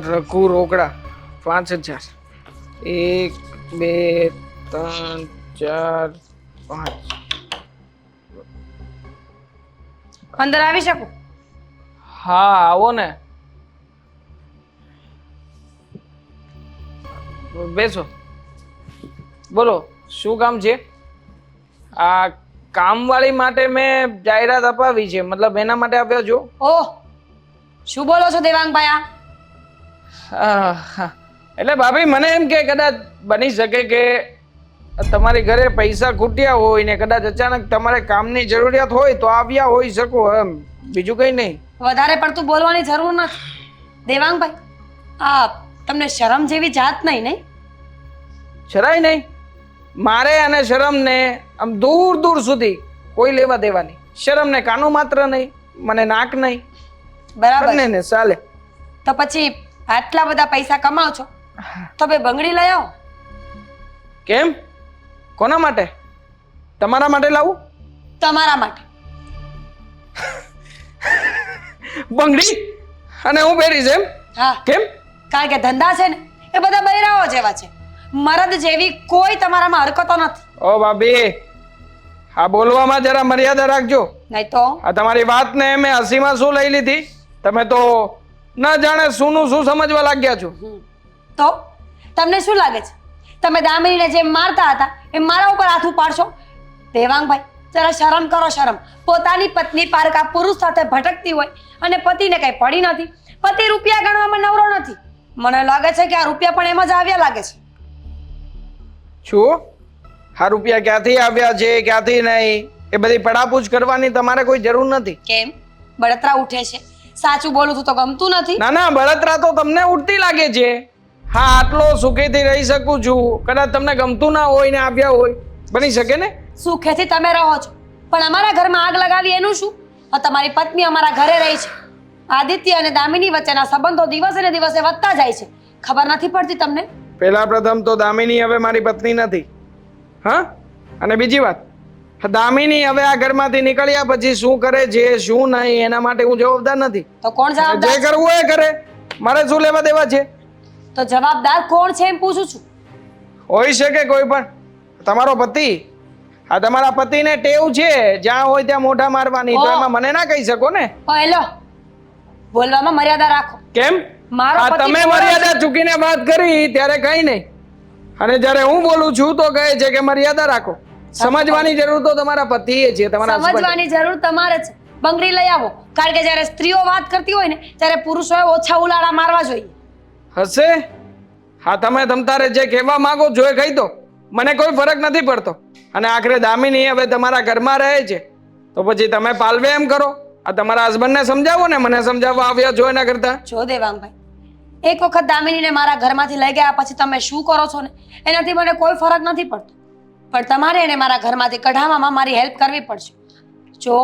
રઘુ રોકડા 5000 1 2 3 4 5 અંદર આવી શકું? હા આવો ને બેસો બોલો શું કામ છે આ કામવાળી માટે મેં જાહેરાત અપાવી છે મતલબ એના માટે આપ્યો છો ઓહ, શું બોલો છો દેવાંગભાઈ આ? હા. એટલે ભાભી મને એમ કે કદાચ બની શકે કે તમારી ઘરે પૈસા ખૂટ્યા હોય ને કદાચ અચાનક તમારે કામની જરૂરિયાત હોય તો આવ્યા હોઈ શકો એમ બીજું કઈ નહીં વધારે પડતું બોલવાની જરૂર નથી દેવાંગભાઈ. આ તમને શરમ જેવી જાત નહીં? શરાય નહીં મારે અને શરમને આમ દૂર દૂર સુધી કોઈ લેવા દેવા નહીં શરમ ને કાનું માત્ર નહીં મને નાક નહીં બરાબર છે. ને ચાલે તો પછી આટલા બધા પૈસા કમાવ છો તો બે બંગડી લઈ આવો. કેમ કોના માટે તમારા માટે લાવું તમારા માટે. બંગડી અને હું પહેરીશ એમ હા, કેમ કારણ કે ધંધા છે ને એ બધા બૈરાઓ જેવા છે. મરદ જેવી કોઈ તમારામાં હરકતો નથી. ઓ ભાભી આ બોલવામાં જરા મર્યાદા રાખજો નહીં તો આ તમારી વાતને મેં હસીમાં શું લઈ લીધી તમે તો ન જાણે શુંનું શું સમજવા લાગ્યા છો તો તમને શું લાગે છે તમે દામિનીને જેમ મારતા હતા એમ મારા ઉપર હાથ ઉપાડશો? દેવાંગભાઈ જરા શરમ કરો, શરમ. પોતાની પત્ની પારકા પુરુષ સાથે ભટકતી હોય અને પતિને કઈ પડી નથી. પતિ રૂપિયા ગણવામાં નવરો નથી. મને લાગે છે કે આ રૂપિયા પણ એમ જ આવ્યા લાગે છે. શું આ રૂપિયા ક્યાંથી આવ્યા છે ક્યાંથી નહીં એ બધી પડાપૂછ કરવાની તમારે કોઈ જરૂર નથી કેમ બળતરા ઉઠે છે? સાચું બોલું છું તો ગમતું નથી? ના ના બળતરા તો તમને ઉડતી લાગે છે હા આટલો સુખીથી રહી શકું છું કદાચ તમને ગમતું ના હોય ને આવ્યા હોય બની શકે ને સુખેથી તમે રહો છો પણ અમારા ઘરમાં આગ લગાવી એનું શું? તમારી પત્ની અમારા ઘરે રહી છે. આદિત્ય અને દામિની વચ્ચેના સંબંધો દિવસે ને દિવસે વધતા જાય છે. ખબર નથી પડતી તમને? પહેલા પ્રથમ તો દામિની હવે મારી પત્ની નથી હા અને બીજી વાત દામિની હવે આ ઘરમાંથી નીકળ્યા પછી શું કરે છે શું નહીં એના માટે હું જવાબદાર નથી. તો કોણ જે જવાબદાર? કરવું એ કરે મારે શું લેવા દેવા છે તો જવાબદાર કોણ છે એમ પૂછું છું. હોઈ શકે કોઈ પણ તમારો પતિ આ તમારા પતિને ટેવ છે જ્યાં હોય ત્યાં મોઢા મારવાની તો ઓહ. એમાં મને ના કહી શકો ને પહેલો બોલવામાં મર્યાદા રાખો. કેમ મારો આ પતિ તમે બોલો મર્યાદા ચૂકીને વાત કરી ત્યારે કઈ નહીં અને જ્યારે હું બોલું છું તો કહે છે કે મર્યાદા રાખો સમજવાની જરૂર તો તમારા પતિએ છે તમારા husband એ. સમજવાની જરૂર તમારે છે. બંગડી લઈ આવો કારણ કે જ્યારે સ્ત્રીઓ વાત કરતી હોય ને ત્યારે પુરુષોએ ઓછા ઉલાળા મારવા જોઈએ. હશે હા તમે તમતારે જે કહેવા માંગો છો એ કહી દો મને કોઈ ફરક નથી પડતો અને આખરે દામિની હવે તમારા ઘરમાં રહે છે તો પછી તમે પાલવે એમ કરો આ તમારા હસબન્ડને સમજાવો ને મને સમજાવવા આવ્યા છો એના કરતા જો દેવાંગભાઈ એક વખત દામિનીને મારા ઘરમાંથી લઈ ગયા પછી તમે શું કરો છો ને એનાથી મને કોઈ ફરક નથી પડતો પણ તમારે એને મારા ઘરમાંથી કઢાવવામાં મારી હેલ્પ કરવી પડશે. જો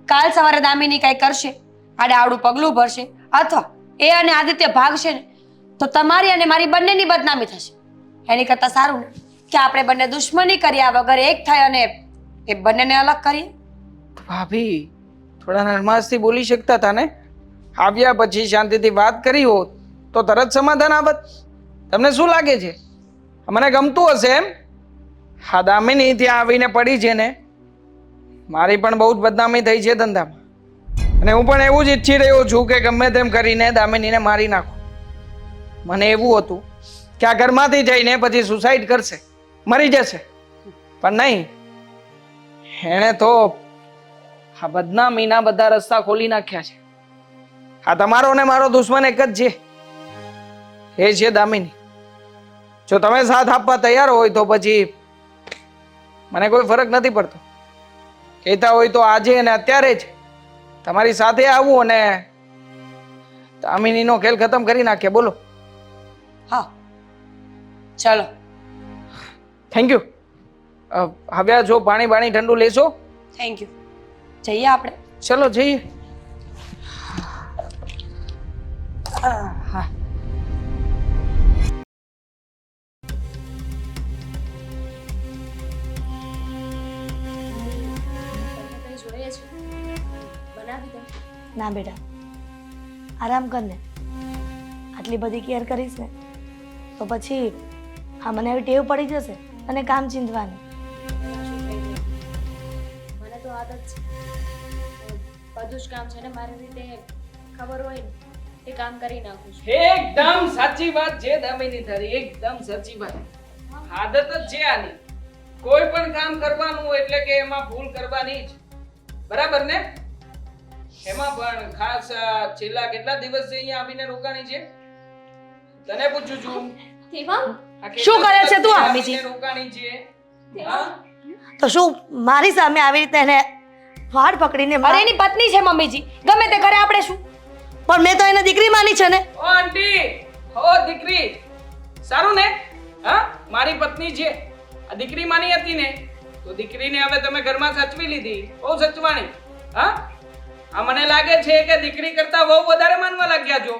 કાલ સવારે દામિની કંઈ કરશે આડે આવડું પગલું ભરશે અથવા એ અને આદિત્ય ભાગશે ને તો તમારી અને મારી બંનેની બદનામી થશે. એની કરતાં સારું ને કે આપણે બંને દુશ્મની કર્યા વગર એક થાય અને એ બંનેને અલગ કરીએ. ભાભી થોડા નરમાશથી બોલી શકતા હતા ને આવ્યા પછી શાંતિથી વાત કરી હોત તો તરત સમાધાન આવત તમને શું લાગે છે મને ગમતું હશે એમ હા દામિની ત્યાં આવીને પડી છે ને મારી પણ બહુ જ બદનામી થઈ છે ધંધામાં અને હું પણ એવું જ ઈચ્છી રહ્યો છું કે ગમે તેમ કરીને દામિનીને મારી નાખું મને એવું હતું કે આ ઘરમાંથી જઈને પછી સુસાઇડ કરશે મરી જશે પણ નહીં એણે તો આ બદનામીના બધા રસ્તા ખોલી નાખ્યા છે આ તમારો ને મારો દુશ્મન એક જ છે એ છે દામિની જો તમે સાથ આપવા તૈયાર હોય તો પછી મને કોઈ ફરક નથી પડતો કહેતા હોય તો આજે અને અત્યારે જ તમારી સાથે આવું અને દામિનીનો ખેલ ખતમ કરી નાખીએ બોલો હા ચલો. થેન્ક યુ હવે જો પાણી ઠંડુ લેશો થેન્ક યુ. જઈએ આપણે. ચલો જઈએ હા ના બેટા આરામ કર ને આટલી બધી કેર કરીશ ને તો પછી હા મને હવે ટેવ પડી જશે અને કામ ચીંધવાની. મને તો આદત છે બધું જ કામ છે ને મારી રીતે ખબર હોય ને એ કામ કરી નાખું છું. એકદમ સાચી વાત છે દામિની તારી, એકદમ સાચી વાત. આદત જ છે આની. કોઈ પણ કામ કરવાનું એટલે કે એમાં ભૂલ કરવાની જ, બરાબર ને? એમાં પણ ખાસ છેલ્લા કેટલા દિવસથી અહીંયા આવીને રોકાણી છે? તને પૂછું છું. દેવાંગ, આ શું કરે છે તું? આવીને રોકાણી છે? હા? તો શું મારી સામે આવી રીતે એને વાળ પકડીને અરે એની પત્ની છે મમ્મીજી, ગમે તે કરે આપણે શું? પણ મેં તો એને દીકરી માની છે ને. ઓ આંટી, ઓ દીકરી, સારું ને? હા, મારી પત્ની છે. આ દીકરી માની હતી ને, તો દીકરીને હવે તમે ઘરમાં સાચવી લીધી. બહુ સચવાણી. હા, આ મને લાગે છે કે દીકરી કરતા બહુ વધારે માનવા લાગ્યા છો.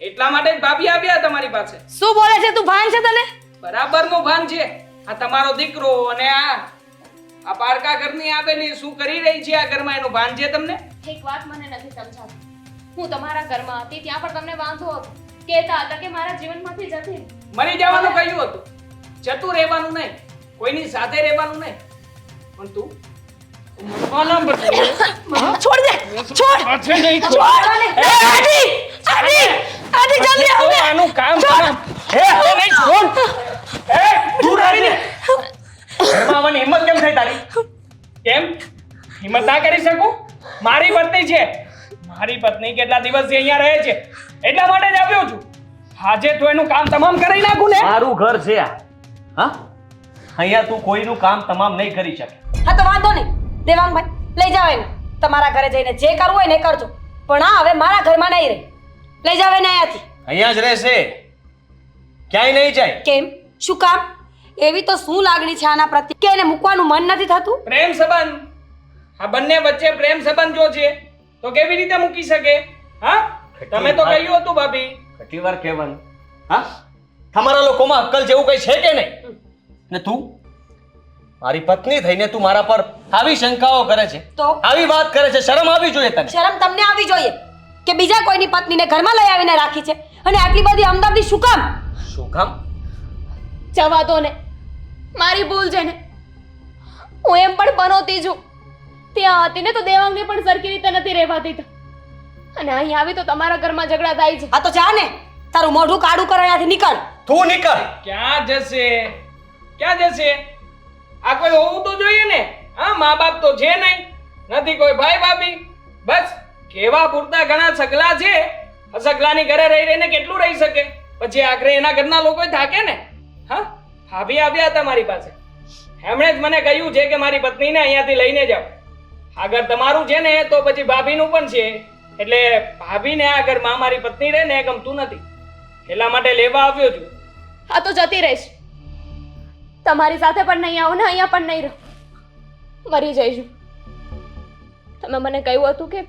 એટલા માટે જ ભાભી આવ્યા તમારી પાસે. શું બોલે છે તું? ભાન છે તને? બરાબરનું ભાન છે. આ તમારો દીકરો અને આ પારકા ઘરની આવેલી શું કરી રહી છે આ ઘરમાં, એનું ભાન છે તમને? એક વાત મને નથી સમજાતી. હું તમારા ઘરમાં હતી ત્યાં પણ તમને વાંધો હતો, કહેતા હતા કે મારા જીવનમાંથી જતી રહે. મરી જવાનું કહ્યું હતું, જતું રહેવાનું નહીં, કોઈની સાથે રહેવાનું નહીં. પણ તું મરવાના બદલે છોડ દે, છોડ. પાછળ નહીં છોડ. એ, આજી, આજી, આજી, જલ્દી તો આવ ને. આનું કામ કામ હે નહીં છોડ. એ દૂર આવીને ઘરમાં આવવાની હિંમત કેમ થઈ તારી? કેમ હિંમત ના કરી શકું? મારી પત્ની છે, મારી પત્ની કેટલા દિવસથી અહીંયા રહે છે, એટલા માટે જ આવ્યો છું. આજે તો એનું કામ તમામ કરી નાખું ને. મારું ઘર છે આ. હા, અહીંયા તું કોઈનું કામ તમામ નહીં કરી શકે. હા તો વાંધો નહીં દેવાંગભાઈ, લઈ જાઓ એને. તમારા ઘરે જઈને જે કરવું હોય ને એ કરજો, પણ હા હવે મારા ઘરમાં નહીં રહે. લઈ જાઓ એને અહીંયાથી. અહીંયા જ રહેશે, ક્યાંય નહીં જાય. કેમ? શું કામ? એવી તો શું લાગણી છે આના પ્રત્યે કે એને મૂકવાનું મન નથી થતું? પ્રેમ સંબંધ, આ બંને વચ્ચે પ્રેમ સંબંધ જો છે તો કેવી રીતે મૂકી શકે? હા, તમે તો કહ્યું હતું ભાભી. કેટલી વાર કહેવાનું? હા, તમારા લોકોમાં અક્કલ જેવું કઈ છે કે નહીં? ને તું મારી પત્ની થઈને તું મારા પર આવી શંકાઓ કરે છે, તો આવી વાત કરે છે. શરમ આવી જોઈએ તને. શરમ તમને આવી જોઈએ કે બીજા કોઈની પત્નીને ઘરમાં લઈ આવીને રાખી છે, અને આટલી બધી હમદર્દી શું કામ? શું કામ? જવા દો ને, મારી ભૂલ છે ને. હું એમ પણ બનોતી છું, ત્યાં હતી ને તો દેવાંગને પણ સરખી રીતે નથી રહેવા દીધા, અને અહીં આવી તો તમારા ઘરમાં ઝઘડા થાય છે. આ તો જા ને, તારું મોઢું કાળું કરો અહીંયાથી નીકળ. તું નીકળ. ક્યાં જશે? ક્યાં જશે? આ કોઈ હોવું તો જોઈએ ને. હા, મા બાપ તો છે નહીં, નથી કોઈ ભાઈ ભાભી, બસ કેવા પૂરતા ઘણા સગલા છે. સગલાની ઘરે રહી રહીને કેટલું રહી શકે? પછી આખરે એના ઘરના લોકો થાકે ને. હા, ભાભી આવ્યા હતા મારી પાસે, એમણે જ મને કહ્યું છે કે મારી પત્નીને અહીંયાથી લઈને જાઓ. આગળ તમારું છે ને તો પછી ભાભીનું પણ છે, એટલે ભાભીને આ ઘરમાં મારી પત્ની રહે ને એ ગમતું નથી, એટલા માટે લેવા આવ્યો છું. આ તો જતી રહીશ, તમારી સાથે પણ નહીં આવું ને અહીંયા પણ નહીં રહું, મરી જઈશું. તમે મને કહ્યું હતું કે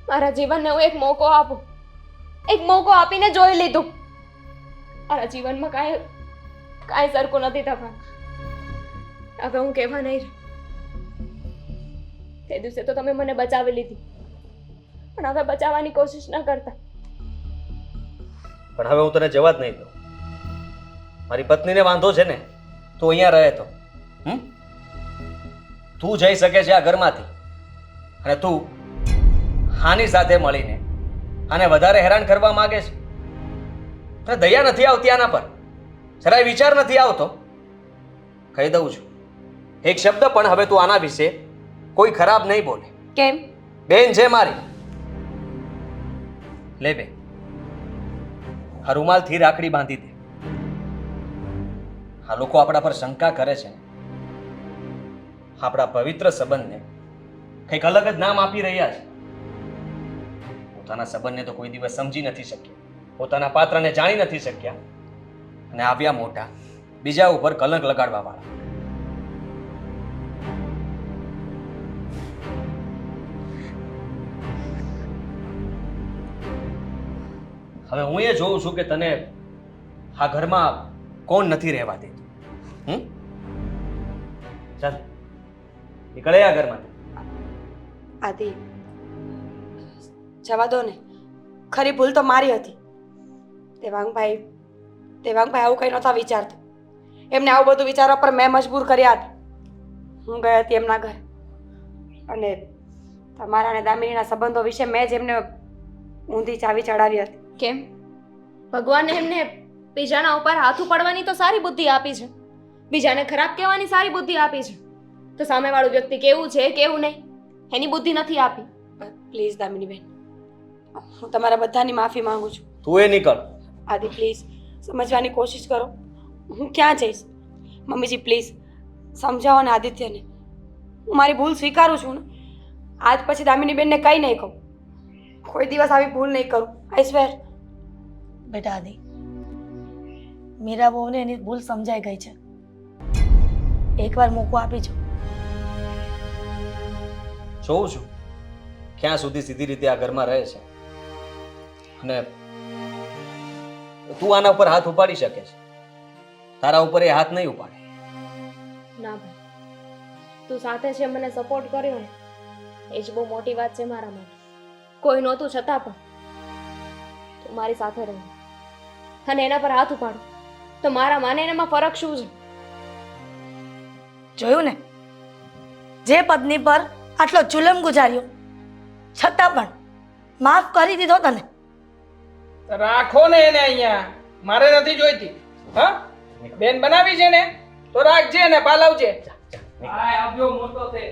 મારા જીવનને હું એક મોકો આપું, એક મોકો આપીને જોઈ લીધું. મારા જીવનમાં કાંઈ સરખું નથી થવાનું. હવે હું કહેવા નહીં રહું. તે દિવસે તો તમે મને બચાવી લીધી, પણ હવે બચાવવાની કોશિશ ન કરતા. પણ હવે હું તને જવા જ નહીં દઉં. મારી પત્નીને વાંધો છે ને, તું અહીંયા રહે તો તું જઈ શકે છે આ ઘરમાંથી, અને તું આની સાથે મળીને આને વધારે હેરાન કરવા માંગે છે. તને દયા નથી આવતી આના પર? જરાય વિચાર નથી આવતો? કહી દઉં છું, એક શબ્દ પણ હવે તું આના વિશે કોઈ ખરાબ નહીં બોલે. કેમ? બેન છે મારી. લે બે, આ રૂમાલથી રાખડી બાંધી દે. આ લોકો આપણા પર શંકા કરે છે, આપણા પવિત્ર સંબંધને કંઈક અલગ જ નામ આપી રહ્યા છે. પોતાના સંબંધને તો કોઈ દિવસ સમજી નથી શક્યા, પોતાના પાત્રને જાણી નથી શક્યા, અને આવ્યા મોટા બીજા ઉપર કલંક લગાડવા વાળા. હવે હું એ જોઉં છું કે તને આ ઘરમાં કોણ નથી રહેવા દેતું. ચાલ નીકળે આ ઘરમાંથી. આદિ, જવા દો ને. ખરી ભૂલ તો મારી હતી, દેવાંગભાઈ આવું કંઈ નહોતા વિચારતા. એમને આવું બધું વિચારવા પર મેં મજબૂર કર્યા હતા. હું ગઈ હતી એમના ઘરે અને તમારા અને દામિનીના સંબંધો વિશે મેં જ એમને ઊંધી ચાવી ચડાવી હતી. કેમ ભગવાને એમને બીજાના ઉપર હાથ ઉપાડવાની તો સારી બુદ્ધિ આપી છે, બીજાને ખરાબ કહેવાની સારી બુદ્ધિ આપી છે, તો સામેવાળું વ્યક્તિ કેવું છે કેવું નહીં એની બુદ્ધિ નથી આપી. પ્લીઝ દામિનીબેન, હું તમારા બધાની માફી માંગુ છું. તું એ નીકળ. આદિ પ્લીઝ સમજવાની કોશિશ કરો. હું ક્યાં જઈશ? મમ્મીજી પ્લીઝ સમજાવો ને આદિત્યને. હું મારી ભૂલ સ્વીકારું છું ને. આજ પછી દામિનીબેનને કંઈ નહીં કહું, કોઈ દિવસ આવી ભૂલ નહીં કરું. આઈ સ્વેર. બેટા આદિ, મીરા બહુને એની ભૂલ સમજાઈ ગઈ છે. એકવાર મોકો આપી જો. જોઉં છું ક્યાં સુધી સીધી રીતે આ ઘરમાં રહે છે, અને તું આના ઉપર હાથ ઉપાડી શકે છે. તારા ઉપર એ હાથ નહીં ઉપાડે. ના ભાઈ, તું સાથે છે, મને સપોર્ટ કર્યો ને એ જ બહુ મોટી વાત છે મારા માટે. કોઈ નહોતું છતાં પણ તું મારી સાથે રહી અને એના પર હાથ ઉપાડો તો મારા માને એનામાં ફરક શું છે? જોયું ને, જે પત્ની પર આટલો જુલમ ગુજાર્યો છતાં પણ માફ કરી દીધો તને. રાખો ને એને અહીંયા, મારે નથી જોઈતી. હા, બેન બનાવી છે ને તો રાખજે ને પાલવજે. આ આવ્યો મોટો છે.